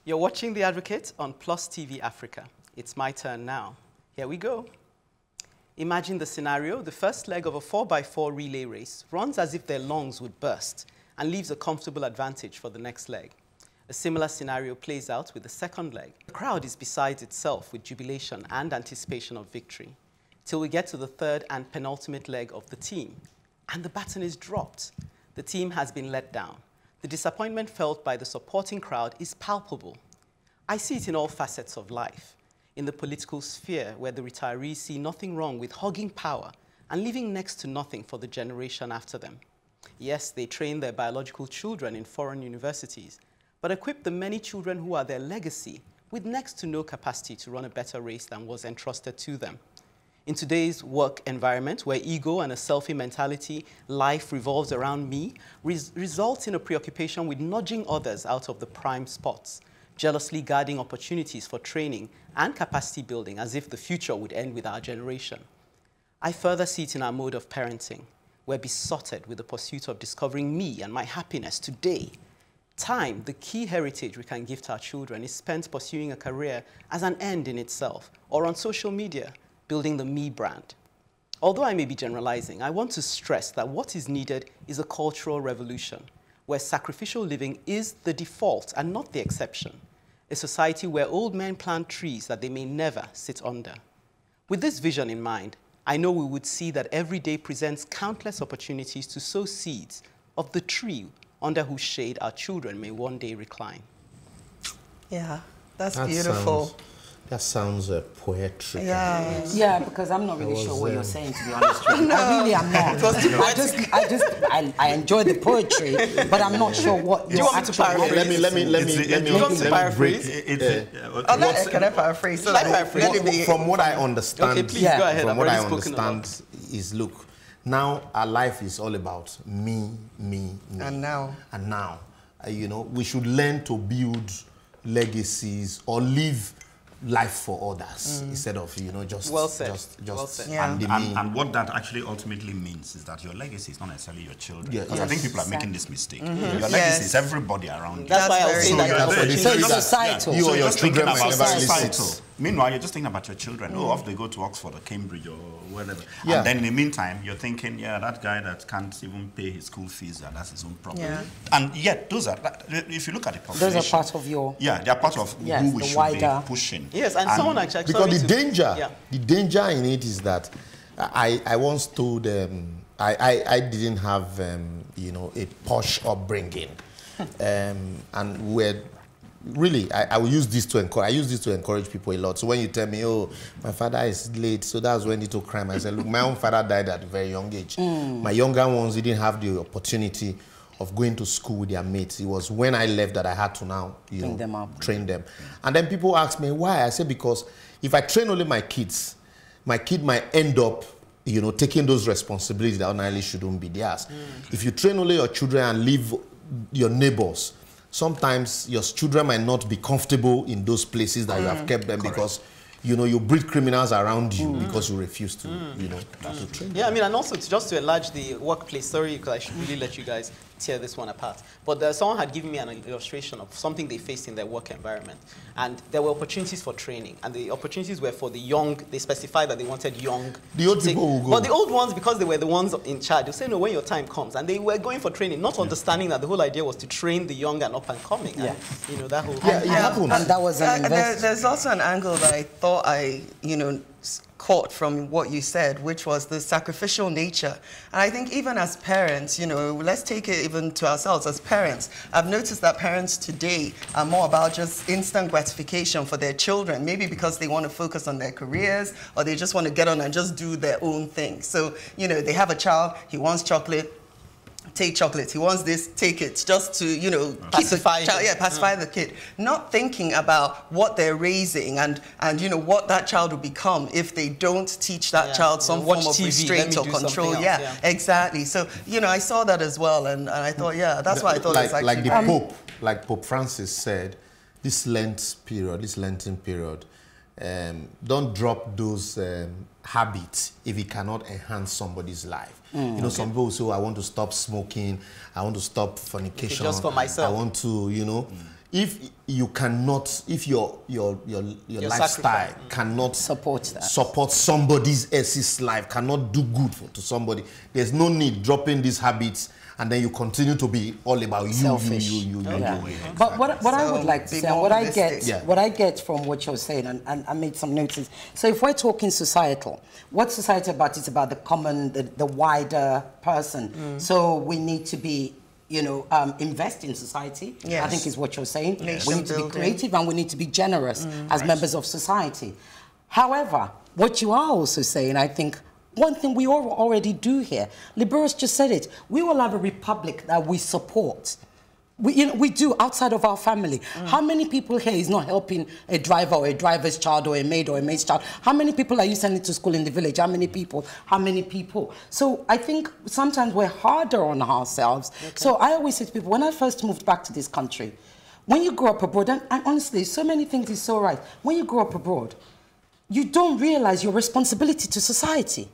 You're watching The Advocate on Plus TV Africa. It's my turn now. Here we go. Imagine the scenario. The first leg of a 4x4 relay race runs as if their lungs would burst and leaves a comfortable advantage for the next leg. A similar scenario plays out with the second leg. The crowd is beside itself with jubilation and anticipation of victory, till we get to the third and penultimate leg of the team, and the baton is dropped. The team has been let down. The disappointment felt by the supporting crowd is palpable. I see it in all facets of life. In the political sphere, where the retirees see nothing wrong with hogging power and leaving next to nothing for the generation after them. Yes, they train their biological children in foreign universities, but equip the many children who are their legacy with next to no capacity to run a better race than was entrusted to them. In today's work environment, where ego and a selfie mentality, life revolves around me, results in a preoccupation with nudging others out of the prime spots, jealously guarding opportunities for training and capacity building as if the future would end with our generation. I further see it in our mode of parenting. We're besotted with the pursuit of discovering me and my happiness today. Time, the key heritage we can give to our children, is spent pursuing a career as an end in itself, or on social media, building the me brand. Although I may be generalizing, I want to stress that what is needed is a cultural revolution, where sacrificial living is the default and not the exception. A society where old men plant trees that they may never sit under. With this vision in mind, I know we would see that every day presents countless opportunities to sow seeds of the tree under whose shade our children may one day recline. Yeah, that's beautiful. That sounds poetic. Yeah. Yeah, because I'm not really sure what you're saying, to be honest with you. No. I really am not. I enjoy the poetry, but I'm not sure what you're actually... Let me paraphrase. Can I paraphrase? From what I understand, okay, please go ahead. From what I understand is, look, now our life is all about me. And now. And now. You know, we should learn to build legacies or live life for others instead of, you know, just well said. Yeah. And what that actually ultimately means is that your legacy is not necessarily your children. Because I think people are making this mistake. Your legacy is everybody around you. That's why I was saying that. Societal. You or your children might never listen. Meanwhile, you're just thinking about your children. Oh, off they go to Oxford or Cambridge or whatever. Yeah. And then in the meantime, you're thinking, yeah, that guy that can't even pay his school fees, that's his own problem. Yeah. And yet, those are, if you look at the population... Those are part of your... Yeah, they're part of who we should be pushing. Yes, and someone actually... Because the danger in it is that I once told I didn't have, you know, a posh upbringing. And we're... Really, I will use this to encourage people a lot. So when you tell me, oh, my father is late, so that's when it took crime. I said, look, my own father died at a very young age. My younger ones didn't have the opportunity of going to school with their mates. It was when I left that I had to now, you know, train them. And then people ask me why. I said, because if I train only my kids, my kid might end up, you know, taking those responsibilities that ordinarily shouldn't be theirs. If you train only your children and leave your neighbors, sometimes your children might not be comfortable in those places that you have kept them because, you know, you breed criminals around you because you refuse to, you know, to train. Yeah, I mean, and also just to enlarge the workplace story, because I should really let you guys tear this one apart. But someone had given me an illustration of something they faced in their work environment. And there were opportunities for training. And the opportunities were for the young. They specified that they wanted young. The old people will go. But the old ones, because they were the ones in charge, they say, no, when your time comes. And they were going for training, not understanding that the whole idea was to train the young and up and coming. Yeah. And, you know, that whole... And that was an investment. There's also an angle that I thought you know, caught from what you said, which was the sacrificial nature. And I think even as parents, you know, let's take it even to ourselves as parents. I've noticed that parents today are more about just instant gratification for their children, maybe because they want to focus on their careers or they just want to get on and just do their own thing. So, you know, they have a child, he wants chocolate, take chocolate. He wants this, take it, just to, you know, pacify the kid. Not thinking about what they're raising and you know, what that child will become if they don't teach that child some form of restraint or control. Yeah, exactly. So, you know, I saw that as well, and I thought, yeah, that's why I thought it's actually... Like Pope Francis said, this Lenten period, don't drop those habits if it cannot enhance somebody's life. You know, some people say, oh, I want to stop smoking, I want to stop fornication, just for myself. I want to, you know, if you cannot, if your lifestyle cannot support somebody else's life, cannot do good to somebody, there's no need dropping these habits, and then you continue to be all about you, selfish. you. Exactly. But what I would like to say, and what I get from what you're saying, and I made some notes. So if we're talking societal, what society about is about the common, the wider person. So we need to be, invest in society. Yes. I think is what you're saying. We need to be creative and we need to be generous as members of society. However, what you are also saying, I think, one thing we all already do here, Liberos just said it, we all have a republic that we support. We do outside of our family. How many people here is not helping a driver or a driver's child or a maid's child? How many people are you sending to school in the village? How many people? How many people? So I think sometimes we're harder on ourselves. Okay. So I always say to people, when I first moved back to this country, when you grow up abroad, and honestly, so many things is so right. When you grow up abroad, you don't realize your responsibility to society.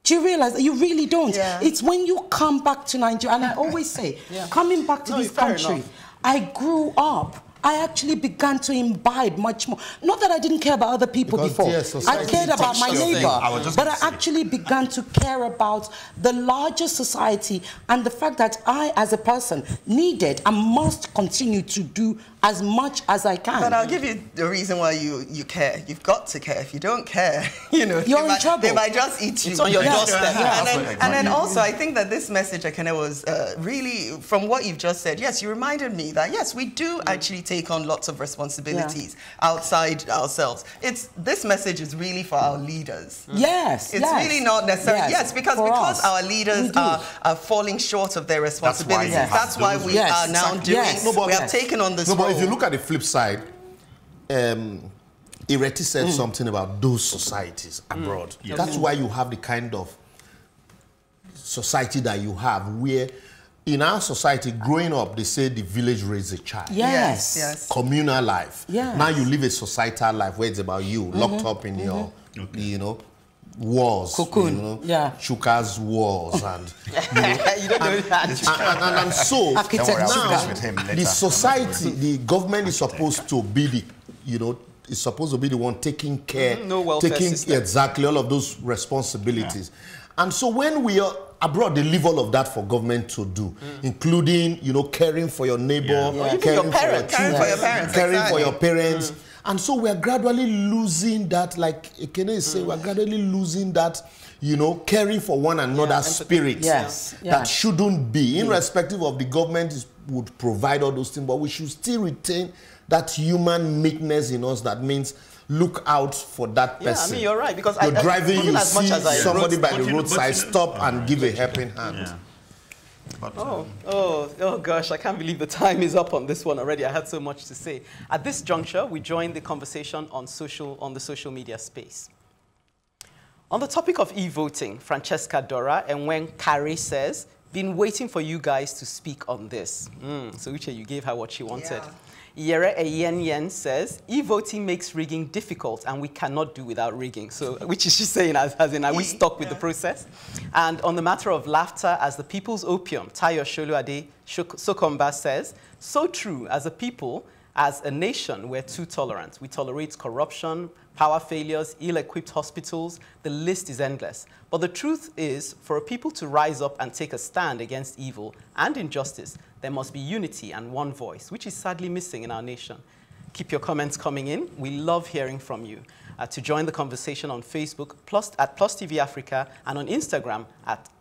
Do you realize that you really don't? Yeah. It's when you come back to Nigeria, and I always say, coming back to this country, I grew up. I actually began to imbibe much more. Not that I didn't care about other people before. I cared about my neighbor. But I actually began to care about the larger society and the fact that I, as a person, needed and must continue to do as much as I can. But I'll give you the reason why you care. You've got to care. If you don't care, you're in trouble. They might just eat you. It's on your doorstep. And then also, I think that this message, Ekene, was really, from what you've just said, yes, you reminded me that, yes, we do actually take on lots of responsibilities outside ourselves. This message is really for our leaders. Yes. It's really not necessarily, because our leaders are falling short of their responsibilities. That's why we are now doing, we have taken on this role. If you look at the flip side, Ireti said something about those societies abroad. Yes. That's why you have the kind of society that you have, where in our society, growing up, they say the village raised a child. Yes. Communal life. Yes. Now you live a societal life where it's about you, locked up in your, walls. Cocoon. Chuka's walls and you don't know that. And so now the society, the government is supposed to be the is supposed to be the one taking care, taking exactly all of those responsibilities. And so when we are abroad, they leave all of that for government to do, including caring for your neighbor, caring for your children, caring for your parents. And so we are gradually losing that, like Ekene is saying, we are gradually losing that, caring for one another's spirit. That shouldn't be, irrespective of the government would provide all those things, but we should still retain that human meekness in us that means look out for that person. Yeah, I mean, you're right, because you're driving, you see somebody by the roadside, stop and give a helping hand. But, oh gosh, I can't believe the time is up on this one already. I had so much to say. At this juncture, we join the conversation on the social media space. On the topic of e-voting, Francesca Dora and when Carrie says, been waiting for you guys to speak on this. So Uche, you gave her what she wanted. Yere Eyen says, e-voting makes rigging difficult and we cannot do without rigging. So, which is she saying, as in, are we stuck with the process? And on the matter of laughter as the people's opium, Tayo Sholuade Sokomba says, so true, as a people, as a nation, we're too tolerant. We tolerate corruption, power failures, ill-equipped hospitals. The list is endless. But the truth is, for a people to rise up and take a stand against evil and injustice, there must be unity and one voice, which is sadly missing in our nation. Keep your comments coming in. We love hearing from you. To join the conversation on Facebook, at Plus TV Africa, and on Instagram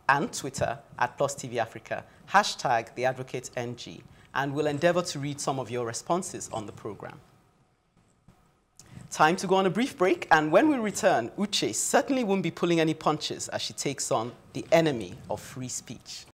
and Twitter at Plus TV Africa, #TheAdvocateNG. And we'll endeavor to read some of your responses on the program. Time to go on a brief break, and when we return, Uche certainly won't be pulling any punches as she takes on the enemy of free speech.